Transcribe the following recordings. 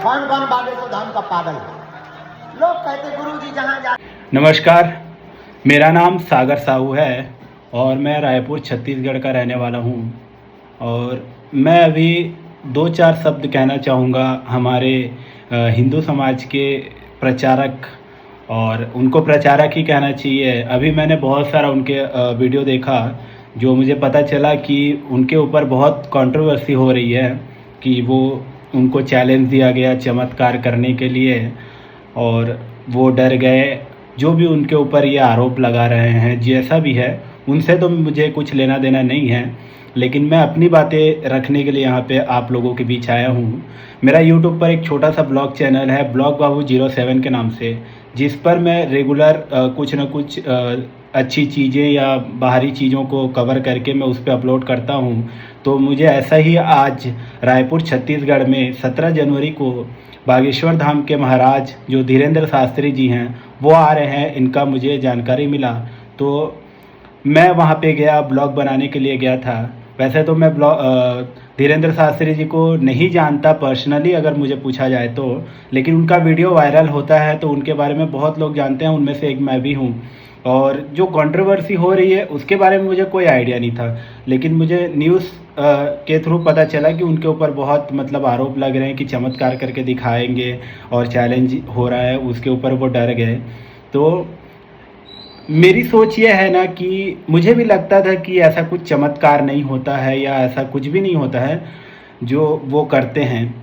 कौन कौन बागेश्वर धाम का पागल है? लोग कहते गुरुजी जहाँ जा। नमस्कार, मेरा नाम सागर साहू है और मैं रायपुर छत्तीसगढ़ का रहने वाला हूँ। और मैं अभी दो चार शब्द कहना चाहूँगा हमारे हिंदू समाज के प्रचारक, और उनको प्रचारक ही कहना चाहिए। अभी मैंने बहुत सारा उनके वीडियो देखा, जो मुझे पता चला कि उनके ऊपर बहुत कंट्रोवर्सी हो रही है कि उनको चैलेंज दिया गया चमत्कार करने के लिए और वो डर गए। जो भी उनके ऊपर ये आरोप लगा रहे हैं, जैसा भी है, उनसे तो मुझे कुछ लेना देना नहीं है, लेकिन मैं अपनी बातें रखने के लिए यहाँ पे आप लोगों के बीच आया हूँ। मेरा यूट्यूब पर एक छोटा सा ब्लॉग चैनल है, ब्लॉग बाबू 07 के नाम से, जिस पर मैं रेगुलर कुछ न कुछ अच्छी चीज़ें या बाहरी चीज़ों को कवर करके मैं उस पर अपलोड करता हूँ। तो मुझे ऐसा ही आज रायपुर छत्तीसगढ़ में 17 जनवरी को बागेश्वर धाम के महाराज जो धीरेंद्र शास्त्री जी हैं वो आ रहे हैं, इनका मुझे जानकारी मिला। तो मैं वहाँ पे गया, ब्लॉग बनाने के लिए गया था। वैसे तो मैं धीरेंद्र शास्त्री जी को नहीं जानता पर्सनली, अगर मुझे पूछा जाए तो, लेकिन उनका वीडियो वायरल होता है तो उनके बारे में बहुत लोग जानते हैं, उनमें से एक मैं भी हूँ। और जो कंट्रोवर्सी हो रही है उसके बारे में मुझे कोई आइडिया नहीं था, लेकिन मुझे न्यूज़ के थ्रू पता चला कि उनके ऊपर बहुत मतलब आरोप लग रहे हैं कि चमत्कार करके दिखाएंगे और चैलेंज हो रहा है, उसके ऊपर वो डर गए। तो मेरी सोच ये है ना कि मुझे भी लगता था कि ऐसा कुछ चमत्कार नहीं होता है या ऐसा कुछ भी नहीं होता है जो वो करते हैं।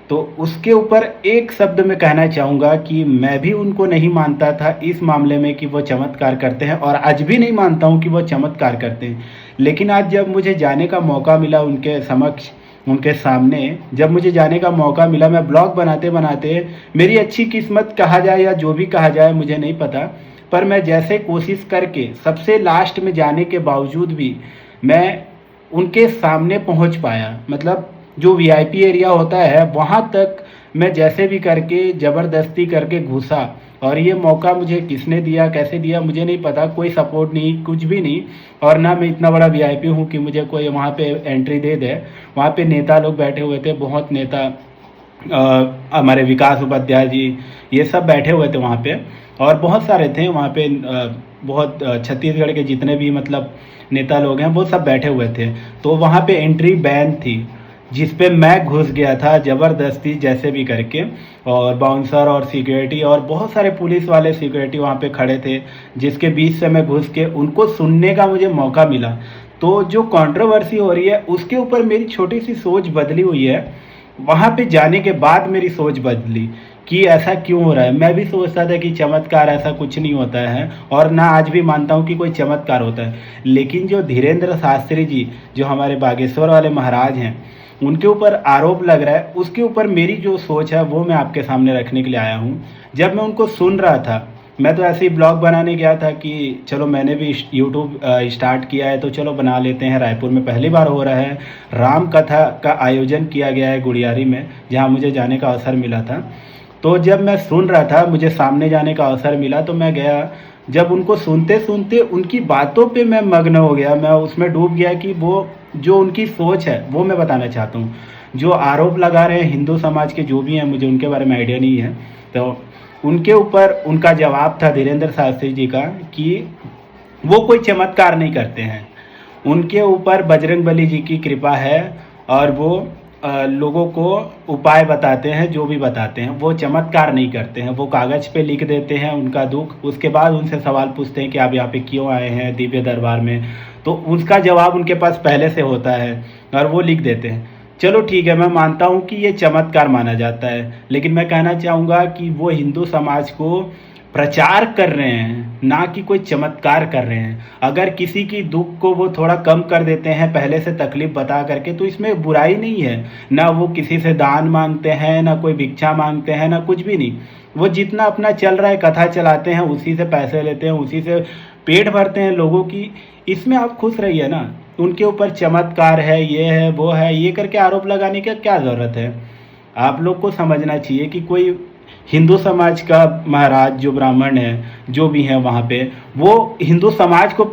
तो उसके ऊपर एक शब्द में कहना चाहूँगा कि मैं भी उनको नहीं मानता था इस मामले में कि वो चमत्कार करते हैं, और आज भी नहीं मानता हूँ कि वो चमत्कार करते हैं। लेकिन आज जब मुझे जाने का मौका मिला उनके समक्ष, उनके सामने जब मुझे जाने का मौका मिला, मैं ब्लॉग बनाते बनाते, मेरी अच्छी किस्मत कहा जाए या जो भी कहा जाए मुझे नहीं पता, पर मैं जैसे कोशिश करके सबसे लास्ट में जाने के बावजूद भी मैं उनके सामने पहुंच पाया। मतलब जो वीआईपी एरिया होता है वहां तक मैं जैसे भी करके ज़बरदस्ती करके घुसा, और ये मौका मुझे किसने दिया, कैसे दिया, मुझे नहीं पता। कोई सपोर्ट नहीं, कुछ भी नहीं, और ना मैं इतना बड़ा वीआईपी हूँ कि मुझे कोई वहाँ पे एंट्री दे दे। वहाँ पे नेता लोग बैठे हुए थे, बहुत नेता, हमारे विकास उपाध्याय जी, ये सब बैठे हुए थे वहाँ पे, और बहुत सारे थे वहाँ पे, बहुत छत्तीसगढ़ के जितने भी मतलब नेता लोग हैं वो सब बैठे हुए थे। तो वहाँ पे एंट्री बैन थी, जिस पे मैं घुस गया था ज़बरदस्ती जैसे भी करके, और बाउंसर और सिक्योरिटी और बहुत सारे पुलिस वाले सिक्योरिटी वहाँ पे खड़े थे, जिसके बीच से मैं घुस के उनको सुनने का मुझे मौका मिला। तो जो कंट्रोवर्सी हो रही है उसके ऊपर मेरी छोटी सी सोच बदली हुई है। वहाँ पे जाने के बाद मेरी सोच बदली कि ऐसा क्यों हो रहा है। मैं भी सोचता था कि चमत्कार ऐसा कुछ नहीं होता है, और ना आज भी मानता हूँ कि कोई चमत्कार होता है। लेकिन जो धीरेंद्र शास्त्री जी, जो हमारे बागेश्वर वाले महाराज हैं, उनके ऊपर आरोप लग रहा है, उसके ऊपर मेरी जो सोच है वो मैं आपके सामने रखने के लिए आया हूँ। जब मैं उनको सुन रहा था, मैं तो ऐसे ही ब्लॉग बनाने गया था कि चलो मैंने भी यूट्यूब स्टार्ट किया है तो चलो बना लेते हैं। रायपुर में पहली बार हो रहा है, राम कथा का आयोजन किया गया है गुड़ियारी में, जहाँ मुझे जाने का अवसर मिला था। तो जब मैं सुन रहा था, मुझे सामने जाने का अवसर मिला, तो मैं गया। जब उनको सुनते सुनते उनकी बातों पे मैं मग्न हो गया, मैं उसमें डूब गया कि वो जो उनकी सोच है वो मैं बताना चाहता हूँ। जो आरोप लगा रहे हैं हिंदू समाज के जो भी हैं, मुझे उनके बारे में आइडिया नहीं है, तो उनके ऊपर उनका जवाब था धीरेंद्र शास्त्री जी का कि वो कोई चमत्कार नहीं करते हैं, उनके ऊपर बजरंगबली जी की कृपा है, और वो लोगों को उपाय बताते हैं, जो भी बताते हैं, वो चमत्कार नहीं करते हैं। वो कागज़ पे लिख देते हैं उनका दुख, उसके बाद उनसे सवाल पूछते हैं कि आप यहाँ पे क्यों आए हैं दिव्य दरबार में, तो उसका जवाब उनके पास पहले से होता है और वो लिख देते हैं। चलो ठीक है, मैं मानता हूँ कि ये चमत्कार माना जाता है, लेकिन मैं कहना चाहूँगा कि वो हिंदू समाज को प्रचार कर रहे हैं, ना कि कोई चमत्कार कर रहे हैं। अगर किसी की दुख को वो थोड़ा कम कर देते हैं पहले से तकलीफ बता करके, तो इसमें बुराई नहीं है। ना वो किसी से दान मांगते हैं, ना कोई भिक्षा मांगते हैं, ना कुछ भी नहीं। वो जितना अपना चल रहा है कथा चलाते हैं, उसी से पैसे लेते हैं, उसी से पेट भरते हैं लोगों की। इसमें आप खुश रहिए ना। उनके ऊपर चमत्कार है, ये है, वो है, ये करके आरोप लगाने की क्या ज़रूरत है। आप लोग को समझना चाहिए कि कोई हिंदू समाज का महाराज जो ब्राह्मण है, जो भी हैं वहाँ पे, वो हिंदू समाज को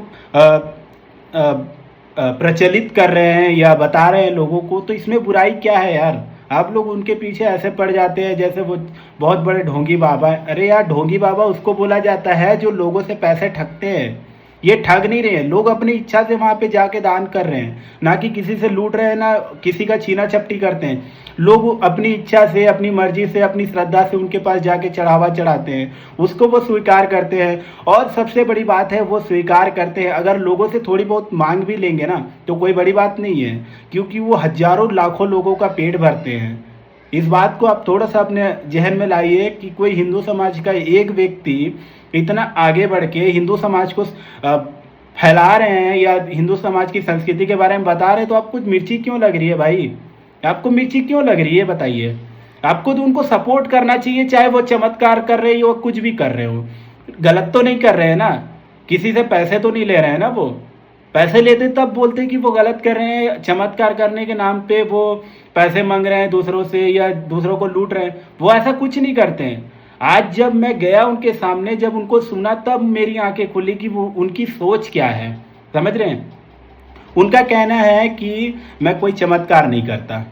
प्रचलित कर रहे हैं या बता रहे हैं लोगों को, तो इसमें बुराई क्या है यार। आप लोग उनके पीछे ऐसे पड़ जाते हैं जैसे वो बहुत बड़े ढोंगी बाबा है। अरे यार, ढोंगी बाबा उसको बोला जाता है जो लोगों से पैसे ठगते हैं। ये ठग नहीं रहे हैं, लोग अपनी इच्छा से वहाँ पे जाके दान कर रहे हैं, ना कि किसी से लूट रहे हैं, ना किसी का छीना झपटी करते हैं। लोग अपनी इच्छा से, अपनी मर्जी से, अपनी श्रद्धा से उनके पास जाके चढ़ावा चढ़ाते हैं, उसको वो स्वीकार करते हैं। और सबसे बड़ी बात है, वो स्वीकार करते हैं। अगर लोगों से थोड़ी बहुत मांग भी लेंगे ना तो कोई बड़ी बात नहीं है, क्योंकि वो हजारों लाखों लोगों का पेट भरते हैं। इस बात को आप थोड़ा सा अपने जहन में लाइए कि कोई हिंदू समाज का एक व्यक्ति इतना आगे बढ़ के हिंदू समाज को फैला रहे हैं या हिंदू समाज की संस्कृति के बारे में बता रहे हैं, तो आपको मिर्ची क्यों लग रही है भाई? आपको मिर्ची क्यों लग रही है बताइए? आपको तो उनको सपोर्ट करना चाहिए, चाहे वो चमत्कार कर रहे हो, कुछ भी कर रहे हो। गलत तो नहीं कर रहे हैं ना, किसी से पैसे तो नहीं ले रहे हैं ना। वो पैसे लेते तब बोलते कि वो गलत कर रहे हैं, चमत्कार करने के नाम पे वो पैसे मांग रहे हैं दूसरों से या दूसरों को लूट रहे हैं। वो ऐसा कुछ नहीं करते हैं। आज जब मैं गया उनके सामने, जब उनको सुना, तब मेरी आंखें खुली कि वो उनकी सोच क्या है। समझ रहे हैं? उनका कहना है कि मैं कोई चमत्कार नहीं करता,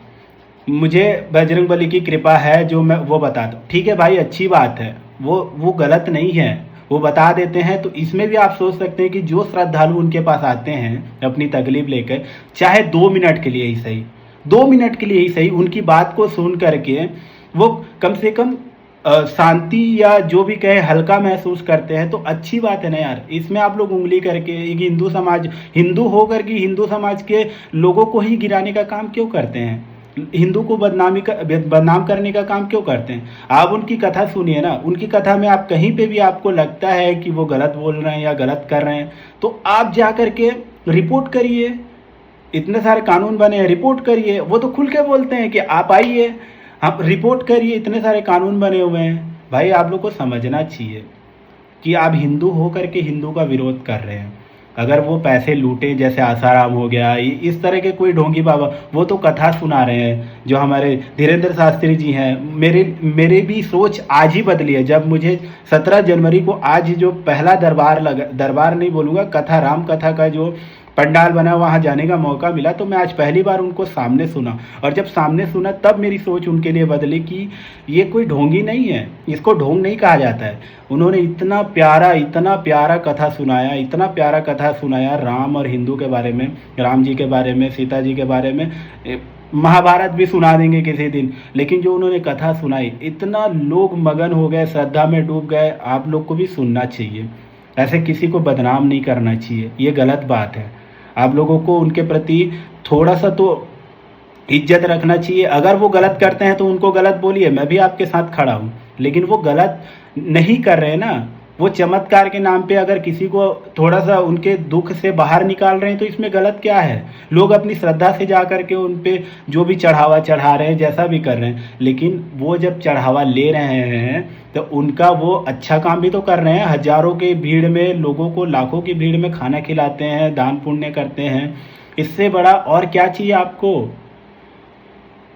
मुझे बजरंगबली की कृपा है जो मैं वो बताता हूँ। ठीक है भाई, अच्छी बात है, वो गलत नहीं है, वो बता देते हैं। तो इसमें भी आप सोच सकते हैं कि जो श्रद्धालु उनके पास आते हैं अपनी तकलीफ लेकर, चाहे 2 मिनट के लिए ही सही, 2 मिनट के लिए ही सही, उनकी बात को सुन करके वो कम से कम शांति या जो भी कहे हल्का महसूस करते हैं, तो अच्छी बात है ना यार। इसमें आप लोग उंगली करके एक हिंदू समाज, हिंदू होकर के हिंदू समाज के लोगों को ही गिराने का काम क्यों करते हैं? हिंदू को बदनाम करने का काम क्यों करते हैं? आप उनकी कथा सुनिए ना, उनकी कथा में आप कहीं पे भी आपको लगता है कि वो गलत बोल रहे हैं या गलत कर रहे हैं, तो आप जा करके रिपोर्ट करिए। इतने सारे कानून बने हैं, रिपोर्ट करिए। वो तो खुल के बोलते हैं कि आप आइए, आप रिपोर्ट करिए, इतने सारे कानून बने हुए हैं। भाई आप लोग को समझना चाहिए कि आप हिंदू हो करके हिंदू का विरोध कर रहे हैं। अगर वो पैसे लूटे, जैसे आसाराम हो गया, इस तरह के कोई ढोंगी बाबा, वो तो कथा सुना रहे हैं। जो हमारे धीरेन्द्र शास्त्री जी हैं, मेरे भी सोच आज ही बदली है। जब मुझे 17 जनवरी को आज जो पहला दरबार नहीं बोलूँगा, कथा, राम कथा का जो पंडाल बना, वहाँ जाने का मौका मिला, तो मैं आज पहली बार उनको सामने सुना। और जब सामने सुना तब मेरी सोच उनके लिए बदली कि ये कोई ढोंगी नहीं है, इसको ढोंग नहीं कहा जाता है। उन्होंने इतना प्यारा कथा सुनाया, इतना प्यारा कथा सुनाया राम और हिंदू के बारे में, राम जी के बारे में, सीता जी के बारे में। महाभारत भी सुना देंगे किसी दिन, लेकिन जो उन्होंने कथा सुनाई, इतना लोग मगन हो गए, श्रद्धा में डूब गए। आप लोग को भी सुनना चाहिए, ऐसे किसी को बदनाम नहीं करना चाहिए, ये गलत बात है। आप लोगों को उनके प्रति थोड़ा सा तो इज्जत रखना चाहिए। अगर वो गलत करते हैं तो उनको गलत बोलिए, मैं भी आपके साथ खड़ा हूँ, लेकिन वो गलत नहीं कर रहे हैं ना। वो चमत्कार के नाम पे अगर किसी को थोड़ा सा उनके दुख से बाहर निकाल रहे हैं, तो इसमें गलत क्या है? लोग अपनी श्रद्धा से जा करके उन पे जो भी चढ़ावा चढ़ा रहे हैं, जैसा भी कर रहे हैं, लेकिन वो जब चढ़ावा ले रहे हैं तो उनका वो अच्छा काम भी तो कर रहे हैं। हजारों की भीड़ में, लोगों को लाखों की भीड़ में खाना खिलाते हैं, दान पुण्य करते हैं। इससे बड़ा और क्या चाहिए आपको?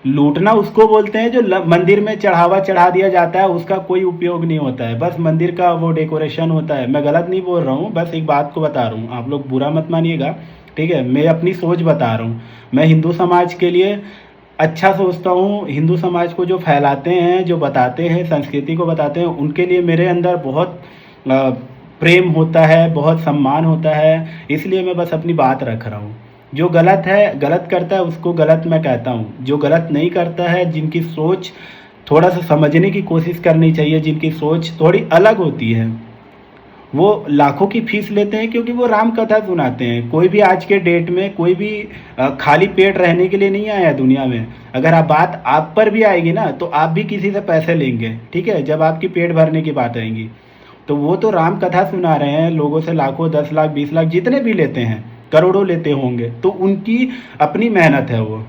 लूटना उसको बोलते हैं जो मंदिर में चढ़ावा चढ़ा दिया जाता है, उसका कोई उपयोग नहीं होता है, बस मंदिर का वो डेकोरेशन होता है। मैं गलत नहीं बोल रहा हूँ, बस एक बात को बता रहा हूँ, आप लोग बुरा मत मानिएगा, ठीक है? मैं अपनी सोच बता रहा हूँ। मैं हिंदू समाज के लिए अच्छा सोचता हूँ। हिंदू समाज को जो फैलाते हैं, जो बताते हैं, संस्कृति को बताते हैं, उनके लिए मेरे अंदर बहुत प्रेम होता है, बहुत सम्मान होता है। इसलिए मैं बस अपनी बात रख रहा हूँ। जो गलत है, गलत करता है, उसको गलत मैं कहता हूँ। जो गलत नहीं करता है, जिनकी सोच थोड़ा सा समझने की कोशिश करनी चाहिए, जिनकी सोच थोड़ी अलग होती है, वो लाखों की फीस लेते हैं क्योंकि वो राम कथा सुनाते हैं। कोई भी आज के डेट में कोई भी खाली पेट रहने के लिए नहीं आया दुनिया में। अगर बात आप पर भी आएगी ना, तो आप भी किसी से पैसे लेंगे, ठीक है? जब आपकी पेट भरने की बात आएगी, तो वो तो राम कथा सुना रहे हैं, लोगों से लाखों, 10 लाख, 20 लाख, जितने भी लेते हैं, करोड़ों लेते होंगे, तो उनकी अपनी मेहनत है वो।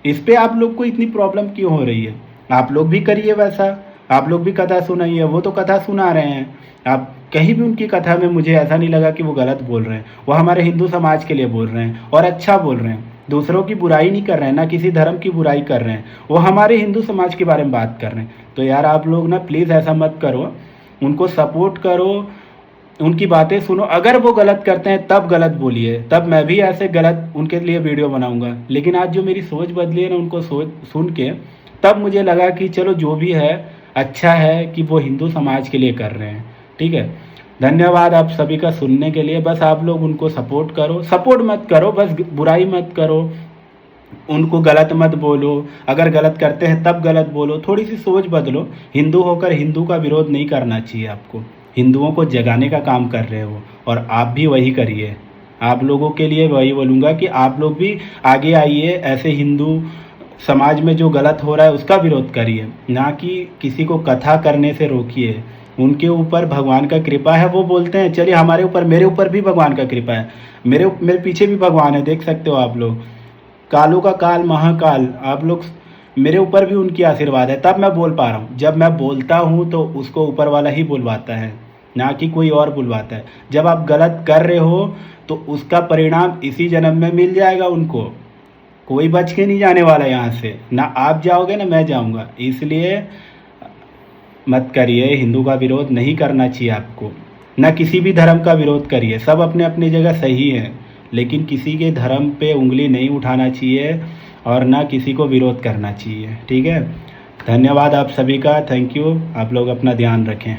इस पे आप लोग को इतनी प्रॉब्लम क्यों हो रही है? आप लोग भी करिए वैसा, आप लोग भी कथा सुनाइए। वो तो कथा सुना रहे हैं, आप कहीं भी उनकी कथा में मुझे ऐसा नहीं लगा कि वो गलत बोल रहे हैं। वो हमारे हिंदू समाज के लिए बोल रहे हैं और अच्छा बोल रहे हैं, दूसरों की बुराई नहीं कर रहे हैं, ना किसी धर्म की बुराई कर रहे हैं। वो हमारे हिंदू समाज के बारे में बात कर रहे हैं। तो यार आप लोग ना प्लीज़ ऐसा मत करो, उनको सपोर्ट करो, उनकी बातें सुनो। अगर वो गलत करते हैं तब गलत बोलिए, तब मैं भी ऐसे गलत उनके लिए वीडियो बनाऊंगा। लेकिन आज जो मेरी सोच बदली है ना, उनको सोच सुन के तब मुझे लगा कि चलो जो भी है अच्छा है कि वो हिंदू समाज के लिए कर रहे हैं। ठीक है, धन्यवाद आप सभी का सुनने के लिए। बस आप लोग उनको सपोर्ट करो, सपोर्ट मत करो, बस बुराई मत करो, उनको गलत मत बोलो। अगर गलत करते हैं तब गलत बोलो, थोड़ी सी सोच बदलो। हिंदू होकर हिंदू का विरोध नहीं करना चाहिए आपको। हिंदुओं को जगाने का काम कर रहे हो और आप भी वही करिए। आप लोगों के लिए वही बोलूँगा कि आप लोग भी आगे आइए, ऐसे हिंदू समाज में जो गलत हो रहा है उसका विरोध करिए, ना कि किसी को कथा करने से रोकिए। उनके ऊपर भगवान का कृपा है, वो बोलते हैं चलिए हमारे ऊपर, मेरे ऊपर भी भगवान का कृपा है, मेरे पीछे भी भगवान है, देख सकते हो आप लोग। कालों का काल महाकाल, आप लोग, मेरे ऊपर भी उनकी आशीर्वाद है, तब मैं बोल पा रहा हूँ। जब मैं बोलता हूँ तो उसको ऊपर वाला ही बुलवाता है, ना कि कोई और बुलवाता है। जब आप गलत कर रहे हो तो उसका परिणाम इसी जन्म में मिल जाएगा उनको। कोई बच के नहीं जाने वाला यहाँ से, ना आप जाओगे ना मैं जाऊँगा। इसलिए मत करिए, हिंदू का विरोध नहीं करना चाहिए आपको, ना किसी भी धर्म का विरोध करिए। सब अपने अपनी जगह सही है, लेकिन किसी के धर्म पे उंगली नहीं उठाना चाहिए और ना किसी को विरोध करना चाहिए। ठीक है, धन्यवाद आप सभी का, थैंक यू। आप लोग अपना ध्यान रखें।